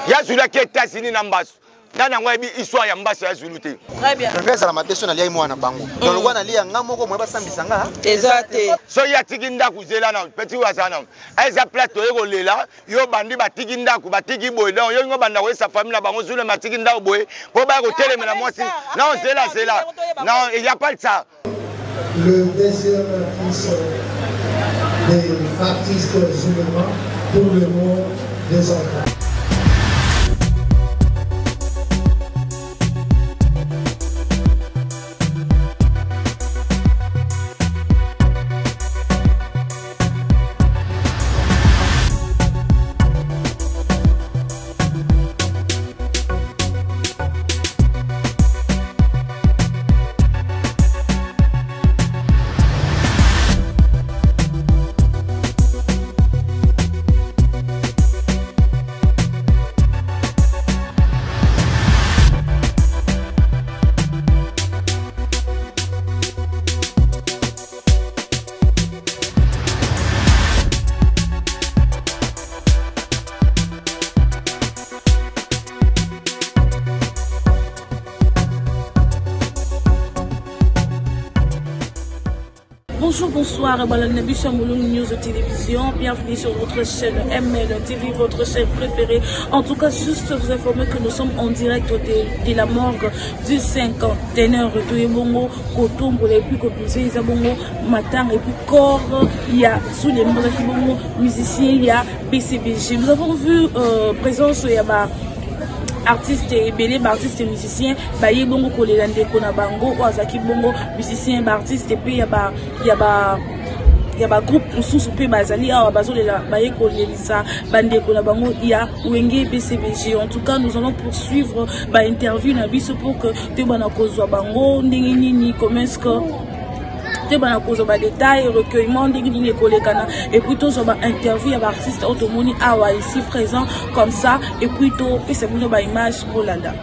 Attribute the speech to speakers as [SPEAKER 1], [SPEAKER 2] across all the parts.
[SPEAKER 1] Ya Zulu qui États-Unis na mbaso. Nana ngwa bi histoire ya mbaso ya Zulu te.
[SPEAKER 2] Très bien.
[SPEAKER 3] Ngeza la mateso na lia mwana bango. Donc le wana lia nga moko moyeba sambisanga.
[SPEAKER 2] Exact.
[SPEAKER 1] So ya tikinda kuzela na petit wasana. Eza plateau eko lela yo bandi batikinda ku batiki boy donc yo ngobanda ko sa famille na bango Zulu matikinda boy po ba ko telemela mwasi. Non c'est là. Non, il y a pas de ça.
[SPEAKER 4] Le deuxième fils des artistes musulmans pour le monde des enfants.
[SPEAKER 5] Bonjour, bonsoir, Balanabis Chamouloun News Télévision. Bienvenue sur votre chaîne ML TV, votre chaîne préférée. En tout cas, juste vous informer que nous sommes en direct de la morgue du cinquantenaire de Ebongo, Kotombo, et puis Kotouzé, Isabongo, Matin, et puis Corps, il y a sous les Mbongo, musiciens, il y a BCBG. Nous avons vu présence, il y a artistes et belé artistes et musiciens baye bongo kolelande kona bango wazaki bongo musiciens artistes et puis y a ba groupe sous pe bazali awa bazolela baye kolelisa bande kona bango ya wenge BCBG. En tout cas, nous allons poursuivre ba interview na biso pour que te bana kozwa bango ndenge nini comment est-ce que bana kozo ba détail recueillement ndenge kolekana et puis to ba interview ya artiste automoni awa ici présent comme ça et puis to pesa muno ba image pour landa.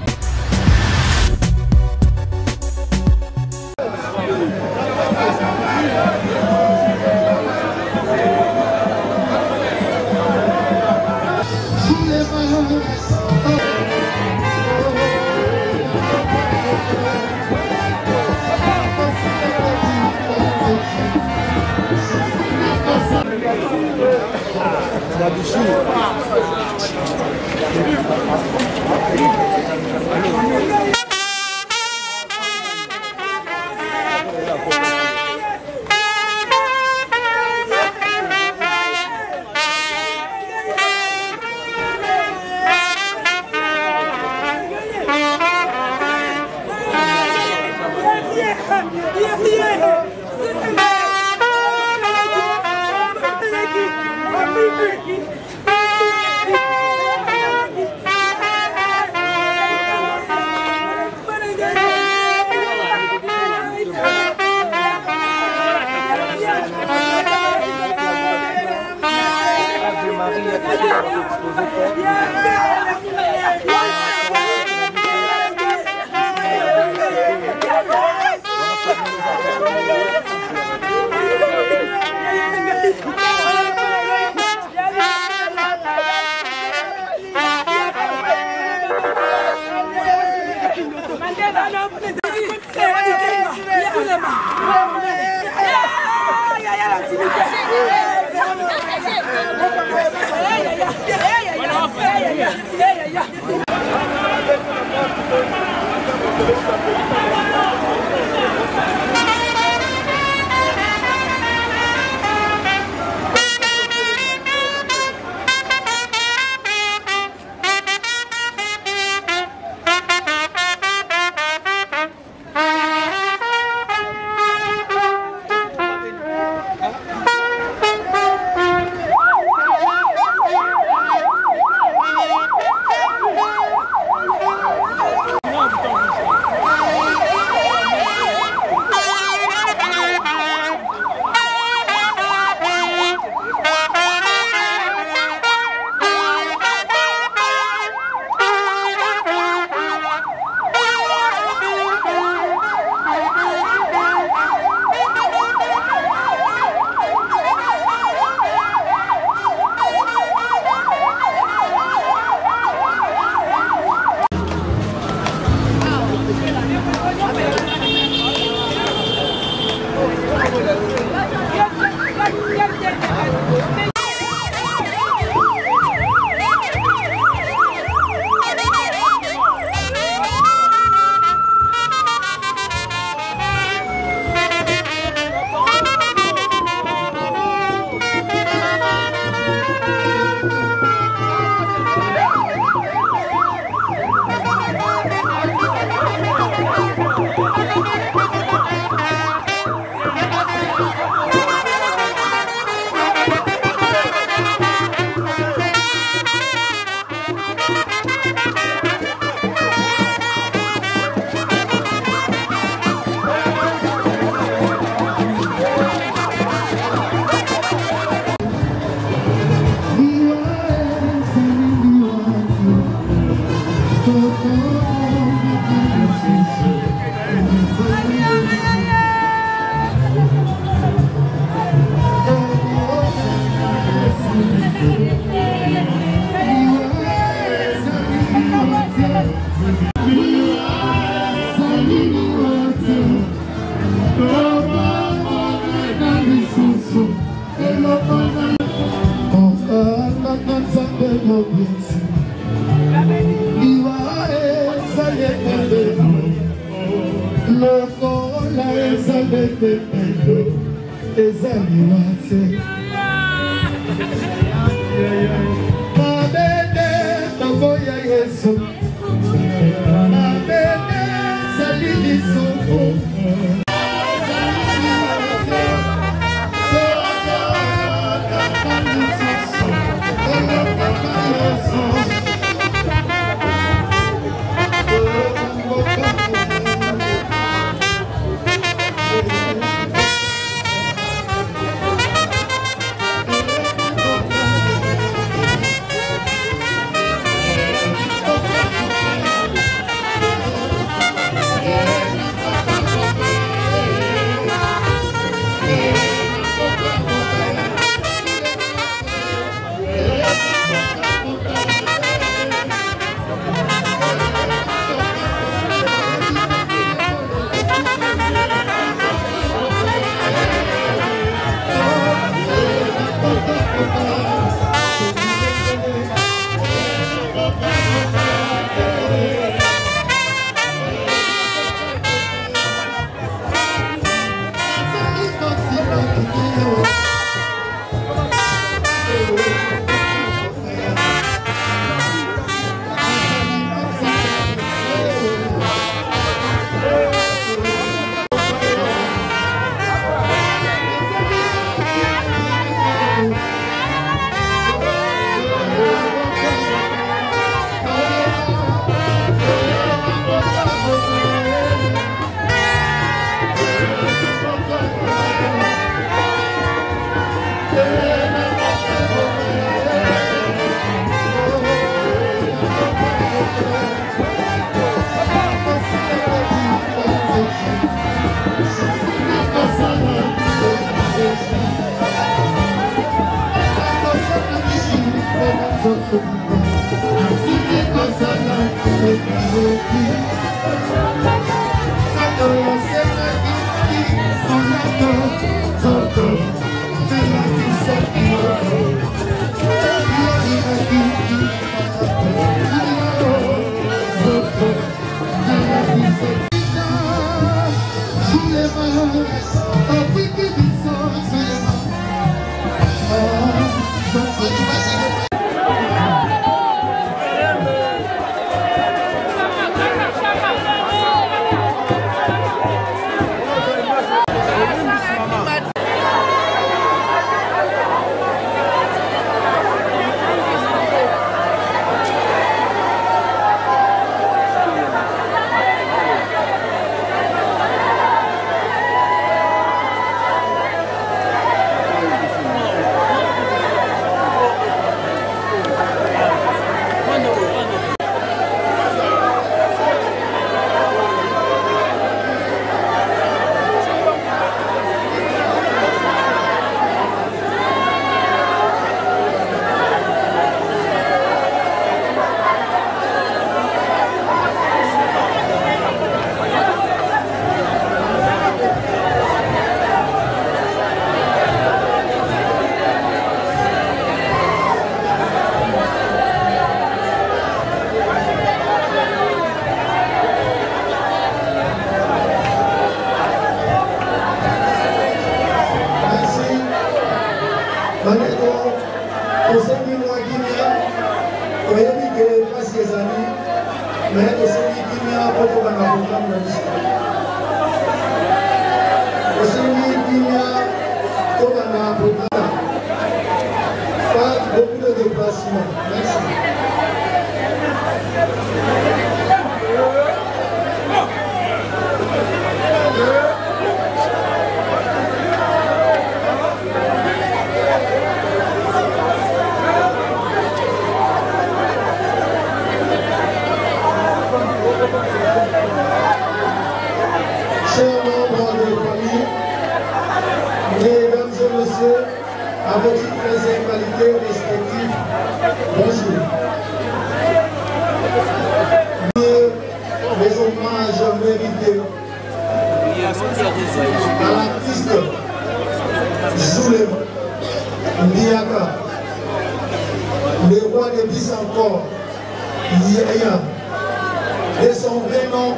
[SPEAKER 4] De son vrai nom,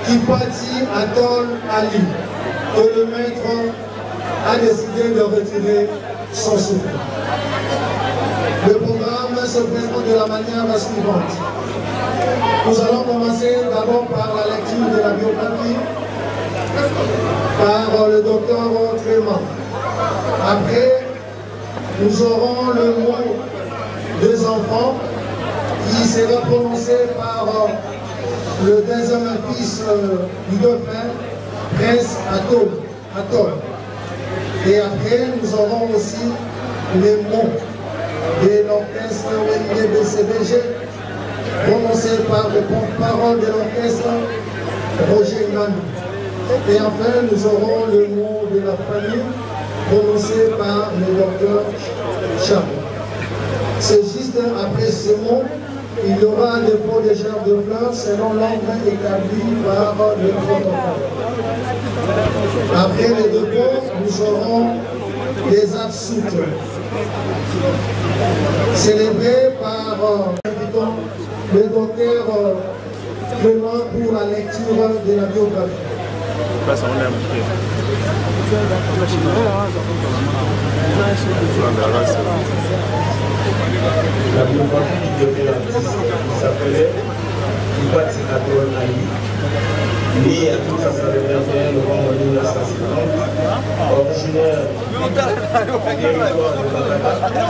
[SPEAKER 4] Kipati Adol Ali. que le maître a décidé de retirer son souffle. Le programme se présente de la manière suivante. Nous allons commencer d'abord par la lecture de la biographie par le docteur Clément. Après, nous aurons le mot des enfants qui sera prononcé par le deuxième fils du dauphin, Prince Atol. Et après, nous aurons aussi les mots de l'orchestre BCBG, prononcé par le porte-parole de l'orchestre, Roger Nanou. Et enfin, nous aurons le mot de la famille, prononcé par le docteur Cham. C'est juste après ce mot, il y aura un dépôt de gerbes de fleurs selon l'ordre établi par le protocole. Après le dépôt, nous aurons les absoutes, célébrés par le docteur Clément pour la lecture de la biographie.
[SPEAKER 2] La biographie du développement s'appelait Ibati Adol Ali, né à Kinshasa le 21 novembre 1950, originaire du territoire de Bagdad,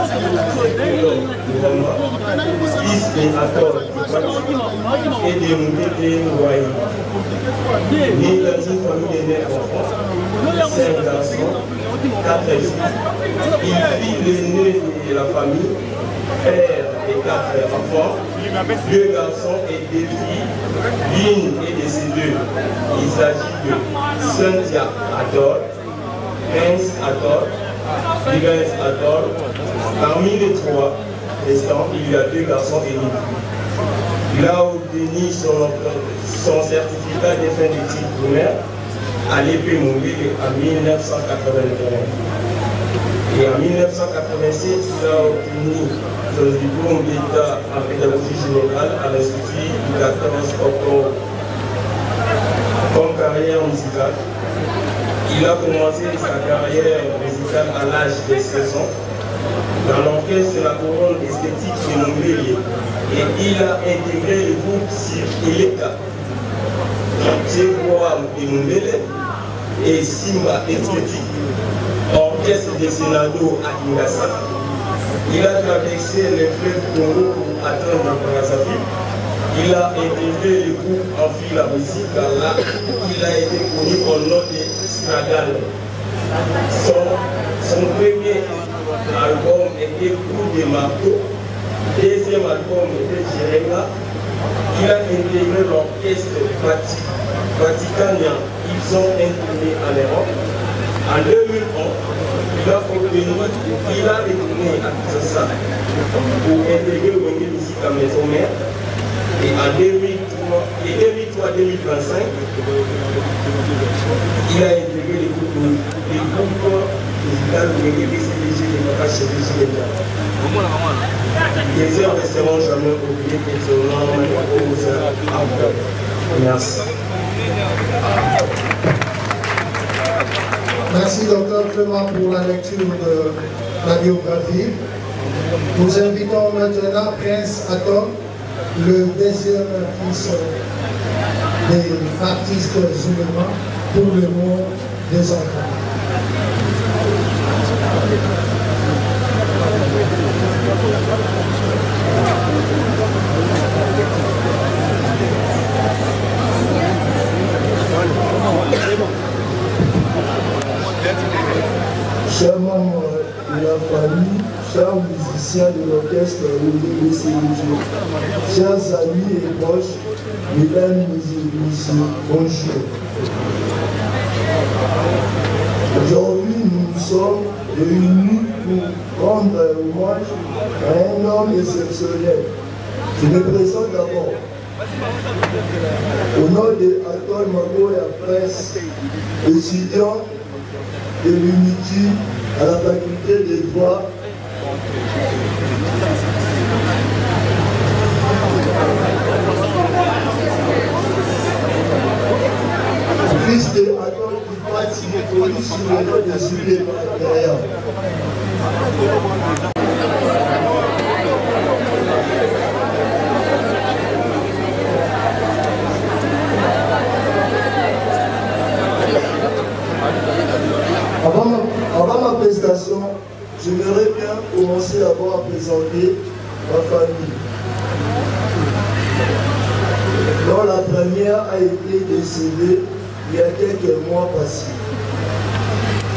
[SPEAKER 2] secteur de Roma, fils d'Adol Ibati et de Moudé Nouaï. Né dans une famille de 9 enfants, 5 garçons, 4 filles. Il fut l'aîné de la famille, père et 4 enfants, 2 garçons et 2 filles, l'une est décédée. Il s'agit de Cynthia Adol, Prince Adol, Livens Adol. Parmi les 3 restants, il y a 2 garçons et 1 fille. Il a obtenu son certificat de fin d'études primaires à l'épée mobile en 1981. Et en 1987, il a obtenu son diplôme d'État en pédagogie générale à l'Institut du 14 octobre. Comme carrière musicale, il a commencé sa carrière musicale à l'âge de 16 ans dans l'orchestre de la couronne esthétique de Montpellier. Et il a intégré le groupe Sir Eleka, Tchéboam de Montpellier et Simba Esthétique, orchestre de Senado à Kinshasa. Il a traversé le fleuve Congo pour atteindre Brazzaville. Il a intégré le groupe Amphi la musique. Là, il a été connu au nom de Stragal. Son premier album était Coup de marteau. Deuxième album était Jéréma. Il a intégré l'orchestre vaticanien. Ils ont intégré en Europe. En 2001, il a retourné à Kinshasa pour intégrer le musique à Maison Mère. Et en 2003-2025, il a intégré les groupes musicaux de BCBG et de HCBG. Les heures resteront jamais oubliées et seront aux Merci.
[SPEAKER 4] Merci Dr Clément pour la lecture de la biographie. Nous invitons maintenant Prince Atol, le deuxième fils des artistes musulmans, pour le mot des enfants.
[SPEAKER 6] Chers membres de la famille, chers musiciens de l'orchestre Louis Célidier, chers amis et proches, mesdames et messieurs, bonjour. Aujourd'hui, nous sommes réunis pour rendre hommage à un homme exceptionnel. Je me présente d'abord. Au nom de Atol Mago et à Prince, étudiant de l'UNITI à la faculté des droits, fils de Atol Ibati ferai des huiles derrière. Avant ma prestation, j'aimerais bien commencer d'abord à présenter ma famille. Dont la première a été décédée il y a quelques mois passés.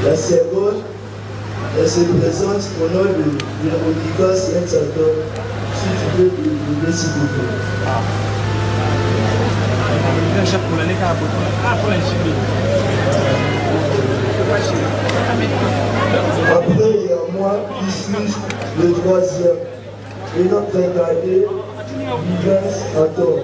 [SPEAKER 6] La seconde, elle se présente au nom de Véronica Saint-Sator. Si tu peux te lever, s'il vous plaît. Après, il y a moi qui suis le troisième. Et notre cadet, Vivens Ator.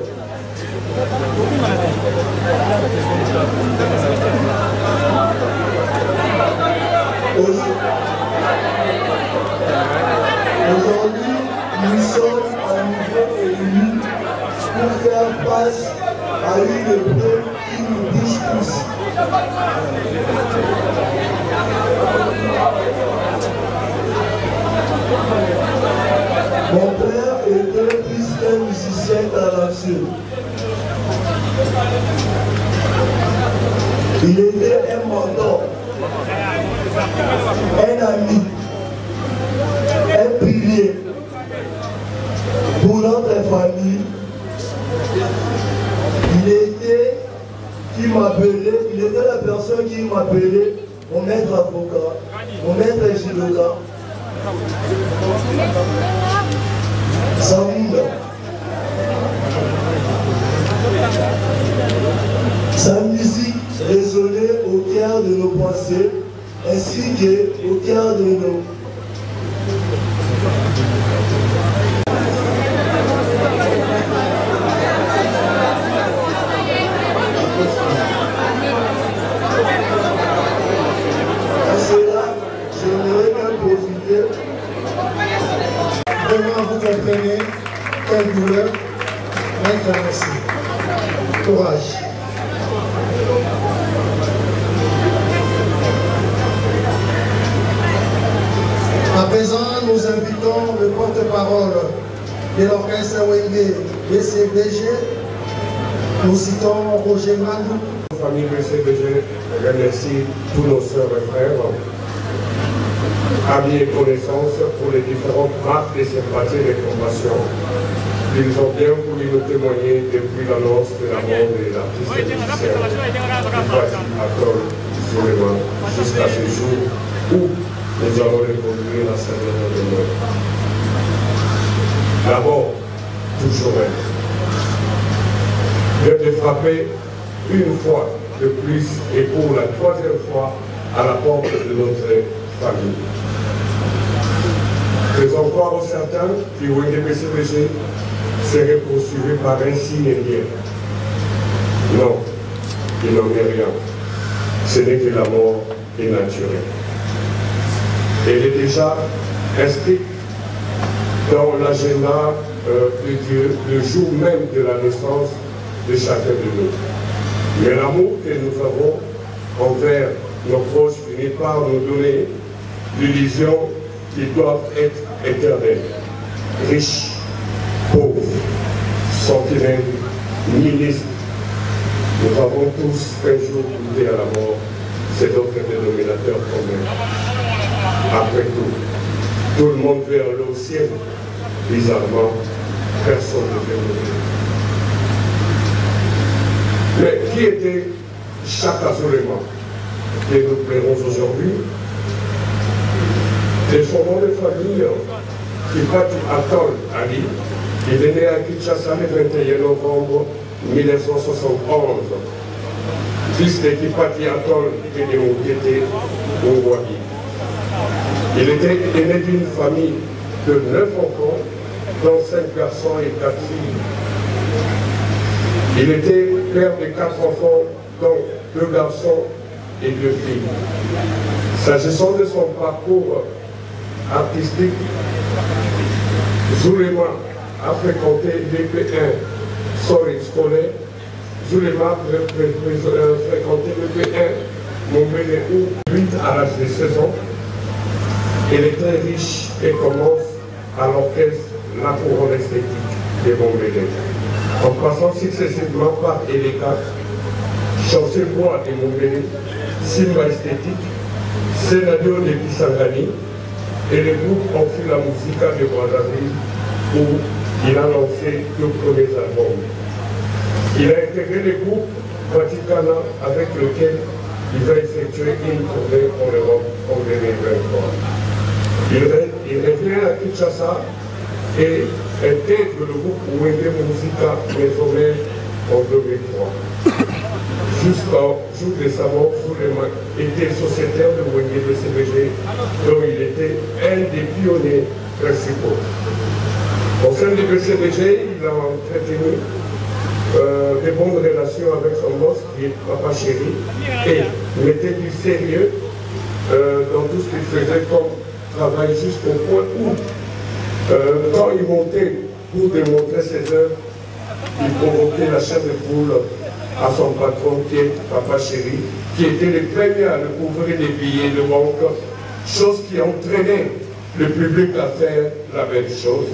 [SPEAKER 6] Aujourd'hui, nous sommes à nouveau réunis pour faire face à une épreuve qui nous touche tous. Mon père était plus qu'un musicien talentueux. Il était un mentor, un ami, un pilier pour notre famille. Il était la personne qui m'appelait mon maître avocat, mon maître judoka. Sa musique résonnait au cœur de nos pensées ainsi qu'au cœur de nos
[SPEAKER 4] Vraiment, vous comprenez quelle douleur, mais merci. Courage. À présent, nous invitons le porte-parole de l'orchestre Wenge BCBG. Nous citons Roger Mandou.
[SPEAKER 7] La famille BCBG remercie tous nos sœurs et frères, amis et connaissances pour les différentes marques de sympathie et de compassion qu'ils ont bien voulu nous témoigner depuis l'annonce de la mort de l'artiste musicien Kipati Atol Souleymane jusqu'à ce jour où nous allons reconduire la cérémonie de mort. D'abord, toujours elle vient de frapper une fois de plus et pour la troisième fois à la porte de notre famille. Faisons croire aux certains que Wenge BCBG serait poursuivi par un signe indien. Non, il n'en est rien. Ce n'est que la mort est naturelle. Elle est déjà inscrite dans l'agenda de Dieu le jour même de la naissance de chacun de nous. Mais l'amour que nous avons envers nos proches finit par nous donner l'illusion qu'ils doivent être éternels, riches, pauvres, sentinelles, ministres. Nous avons tous un jour goûté à la mort, c'est notre dénominateur commun. Après tout le monde veut aller au ciel. Bizarrement, personne ne veut mourir. Mais qui était Chaka Souleymane que nous plairons aujourd'hui? De son nom de famille, Kipati Atol Ali, il est né à Kinshasa le 21 novembre 1971, fils de Kipati Atol et de Mokete Ongwabi. Il était né d'une famille de 9 enfants, dont 5 garçons et 4 filles. Il était père de 4 enfants, dont 2 garçons et 2 filles. S'agissant de son parcours artistique, Souleymane a fréquenté l'EP1 Sorin scolaire. Souleymane a fréquenté l'EP1 Mombele ou 8 à l'âge de 16 ans. Elle est très riche et commence à l'orchestre La Couronne Esthétique de Mombele. En passant successivement par Eleka, Chancel-Bois et Mombele, Simba Esthétique, Sénadio de Kisangani, et le groupe Amphi la Musica de Brazzaville, où il a lancé deux premiers albums. Il a intégré le groupe Vaticana avec lequel il va effectuer une tournée en Europe en 2023. Il revient à Kinshasa et intègre le groupe Wenge Musica Maisonnée en 2003. Jusqu'au jour de sa mort, Souleymane était sociétaire de Wenge BCBG, dont il était un des pionniers principaux. Au sein de BCBG, il a entretenu de bonnes relations avec son boss, qui est Papa Chéri, et mettait du sérieux dans tout ce qu'il faisait comme travail, jusqu'au point où, quand il montait pour démontrer ses œuvres, il provoquait la chair de poule à son patron, qui est Papa Chéri, qui était le premier à le couvrir des billets de banque, chose qui entraînait le public à faire la même chose.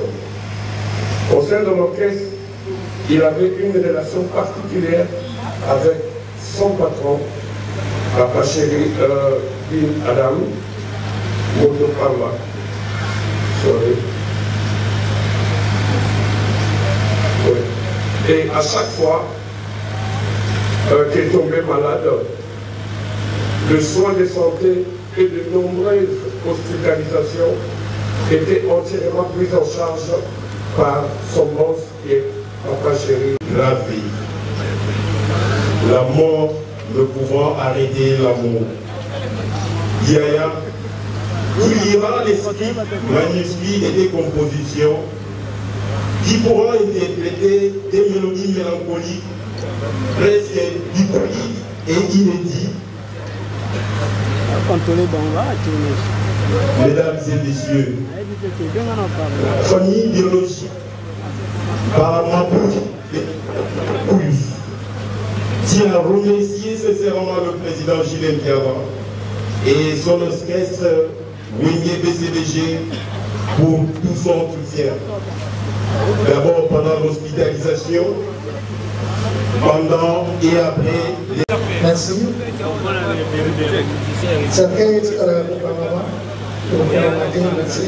[SPEAKER 7] Au sein de l'orchestre, il avait une relation particulière avec son patron, Papa Chéri Bin Adam, Moto Pamba. Oui. Et à chaque fois qu'il tombait malade, le soin de santé et de nombreuses hospitalisations étaient entièrement pris en charge par son boss qui est Papa Chéri.
[SPEAKER 8] La vie, la mort ne pouvant arrêter l'amour. Yaya publiera les manuscrits et des compositions qui pourront interpréter des mélodies mélancoliques, presque dupliques et inédites. Mesdames et messieurs, famille biologique, par Mapouche et Poulis, tient à remercier sincèrement le président Gilles Ndiawa et son orchestre Wenge BCBG pour tout son soutien. D'abord pendant l'hospitalisation, pendant et après.
[SPEAKER 4] Merci. Merci.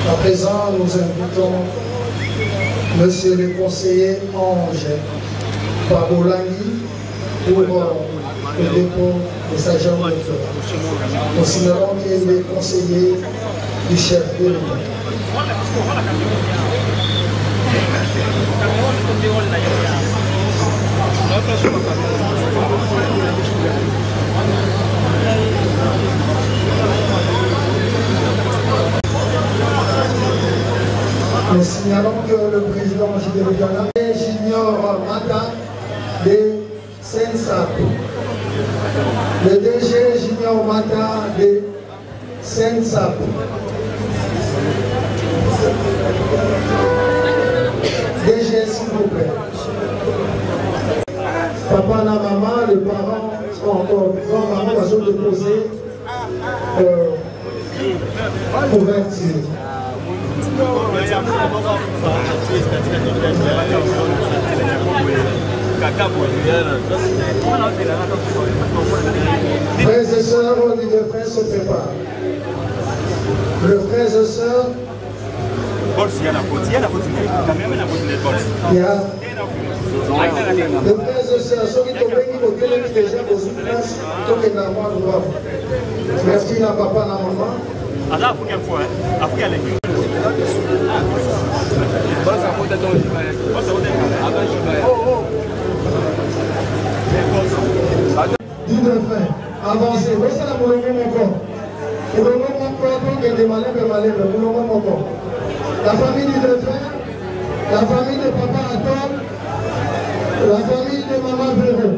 [SPEAKER 4] À présent, nous invitons Monsieur le conseiller Ange Pabolani pour le dépôt de sa jambe de feu. Considérons qu'il est conseiller du chef de l'État. Nous signalons que le président Gilles Ghana est Junior Mata de Sensap. Le DG Junior Mata de Sensap. DG, s'il vous plaît. Papa et maman, les parents sont encore vivants, maman va se déposer couverture. Frères et sœurs, les frères se préparent. Le frères et sœurs, les frères et sœurs, ceux qui tombent qui déjà aux place, tout est normal. Merci à papa et à maman. Dis de fin, avancez, voici la moulongo mon corps. Moulongo mon corps, pour que des malèvres, moulongo mon corps. La famille du défunt, la famille de papa Atom, la famille de maman Véro.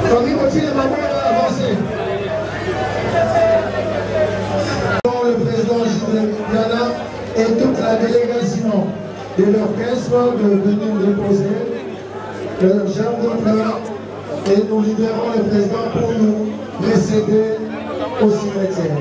[SPEAKER 4] Famille de l'orchestre de venir déposer leur germe de fleurs et nous libérons le président pour nous précéder au cimetière.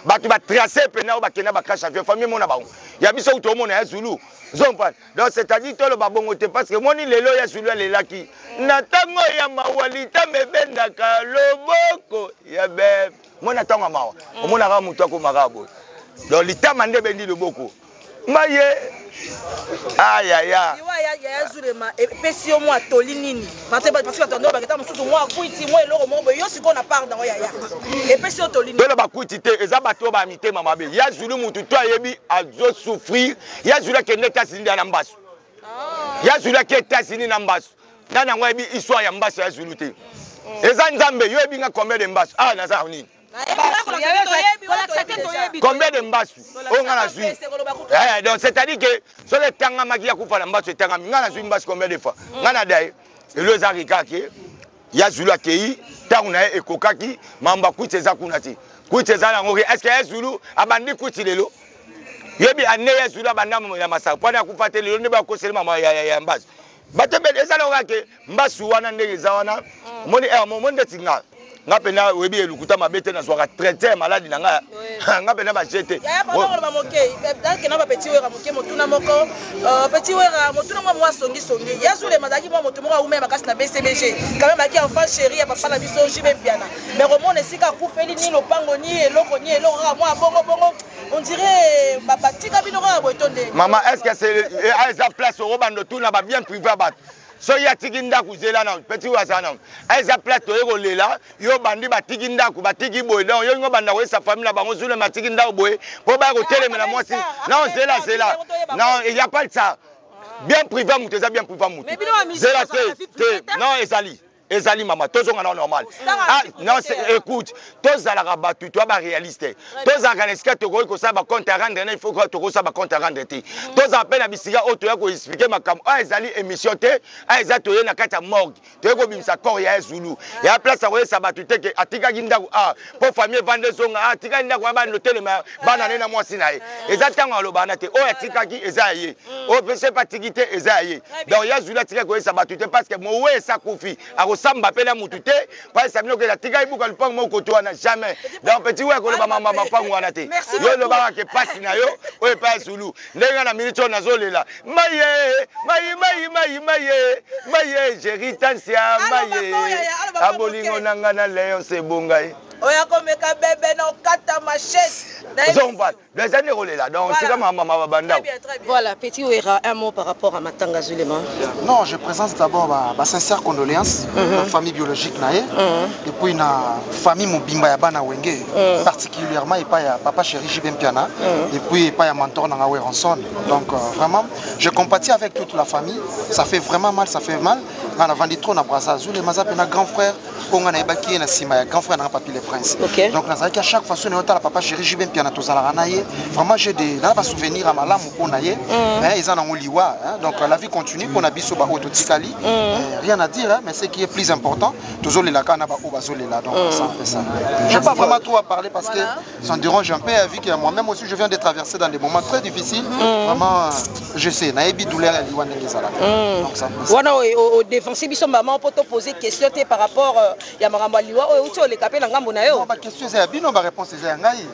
[SPEAKER 1] Batu ba tracer pena ba kena ba crash avion famille mona ba ya biso to mona ya Zulu zompa donc c'est-à-dire to le babongo te parce que moni lelo ya Zulu le laki na tango ya mawalita mebenda ka loboko ya be mona tango mawa mona ga mutu ko magabo donc litama nde bendi loboko maye aïe aïe aïe
[SPEAKER 9] ya Zulema epesi yo mwa toli nini parce que attendons baketa mususu mwa kuiti mwa eloko mo yo siko na part dans ya epesi yo toli nini
[SPEAKER 1] tolo bakuiti te eza bato ba mitema mabe ya Zulu mutu to ayebi azo souffrir ya Zulu ke neta sinda na mbasu ya Zulu ke tasini na mbasu nana ngwa ebi histoire ya mbasu ya Zulu te eza nzambe yo ebi nga combien de mbasu ah naza nini combien de mbasu on a zui donc c'est-à-dire que sur le tanga maki ya kufa na mbasu tanga ngana zui mbasu combien de fois ngana dai elo zarika ke ya Zulu akei tangu na ekokaki mamba kuti eza kuna ti kuti eza na ngoki est-ce que ya Zulu abandi kuti lelo yebi ane ya Zulu abanda ya masaka pona ya kufa te lelo ne ba kosele mama ya mbasu batebe eza na ngake mbasu wana ndenge eza wana moni monde tinga ngapena webi elukuta mabete na soka traiter maladi na nga ngapena ba jete
[SPEAKER 9] ya ba ngolo ba moke donc na ba petit wera moke motuna moko petit wera motuna mwa songi ya Zule mazaki mwa motu moko ume makasi na BCBG quand même aki enfant chéri ya papa na biso jibe piana mais romone sika kupeli ni lopango ni eloko mwa bongo on dirait ba batika bino ka botonde
[SPEAKER 1] maman est-ce que c'est à esa place au bando tout na ba bien privé bat so ya tikinda kuzela na petit wasana eza plate to lela yo bandi batikinda ku batiki boy donc yo ngobanda ko sa famille na bango Zulu matikinda boy po ba ko telemela mwasi non zela non il y a pas de ça bien privé muteza bien privé mutu zela te non ezali mama tozonga na normal ah non écoute tozala rabatu toi ba réaliste tozaka neska to ko sa ba compte à rendre il faut que to sa ba compte à rendre te toza peine bisika auto ya ko expliquer makam ah ezali émission te ah ezato ye na kata morgue to ko bimisa corps ya Zulu ya place ko sa batu te ke atika ginda ah po famille vande zonga ah atika ginda ko ba noter bana na mwasi na ye ezatanga lobana te o atika ki ezaye o pese patikite ezaye donc ya Zulu atika ko sa batu te parce que mo we sa kufi samba pena mutute pa sabino ke la tiga ibuka lupango moko to na jamais donc petit we ko le mama mapango wana te yo lo ba ke passe na yo o pa Zulu ndenga na milito na zolela maye jeritansia maye abolingo nanga na leo sebongai
[SPEAKER 9] oya komeka bébé na kata machette
[SPEAKER 1] zomba les années rolela donc c'est comme maman banda
[SPEAKER 9] voilà petit Wera un mot par rapport à Matanga Zulema
[SPEAKER 3] non je présente d'abord ma sincère condoléance la famille biologique nae et puis na famille mobimba ya bana wenge particulièrement et pas ya papa chéri Jibem Piana et puis pas ya mentor na Weranson donc vraiment je compatis avec toute la famille ça fait vraiment mal on a vendu trop na Brazza Zulema za pena grand frère konga na ebaki na sima ya grand frère na papi le prince donc na à chaque fois on la papa chéri Jibem Piana tozala naye vraiment j'ai des là pas souvenir à malamu pour naye ils en ont liwa donc la vie continue pour na biso ba autotikali rien à dire mais ce qui est plus important toujours les lakana ba obazolela donc ça fait ça j'ai pas vraiment trop à parler parce que ça me dérange un peu vu que moi-même aussi je viens de traverser dans des moments très difficiles vraiment je sais na ebi douleur liwa ndengezala donc ça
[SPEAKER 9] wana au défense biso maman pour te poser question par rapport ya makambo liwa oyo uti oleka pe na ngambo na yo.
[SPEAKER 3] Non ba question c'est bino ba réponse c'est ngai.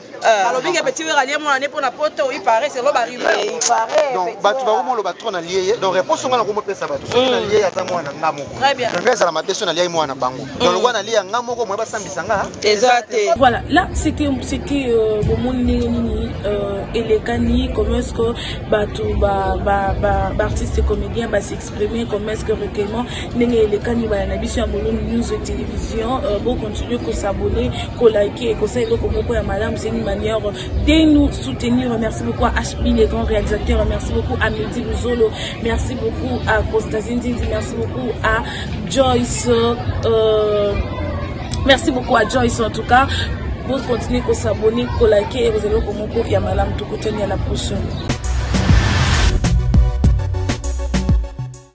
[SPEAKER 9] Alobi ke petit wera lié moi né pour na poto il paraît c'est lo ba rive il paraît.
[SPEAKER 3] Donc ba tu ba mo lo ba trop na lié donc réponse ngana ko mo pesa ba to na lié ya ta mo na ngamo. Très bien. Donc ça la ma question na lié moi na bango. Donc le na lié ngamo ko mo ba sambisa nga.
[SPEAKER 9] Exact.
[SPEAKER 5] Voilà, là c'était au monde nini elekani comment est-ce que artiste et comédien va s'exprimer, comment est-ce que recueillement elekani ba na biso ya news télévision bon continuer que s'abonner, que liker et que ça beaucoup ya madame, c'est une manière de nous soutenir. Merci beaucoup à HB les grands réalisateurs, merci beaucoup à Mehdi Luzolo, merci beaucoup à Costa Zindindi, merci beaucoup à Joyce merci beaucoup à Joyce en tout cas. Pour continuer à s'abonner, à liker et vous allez au Komoko et à Madame Toukoteni à la prochaine.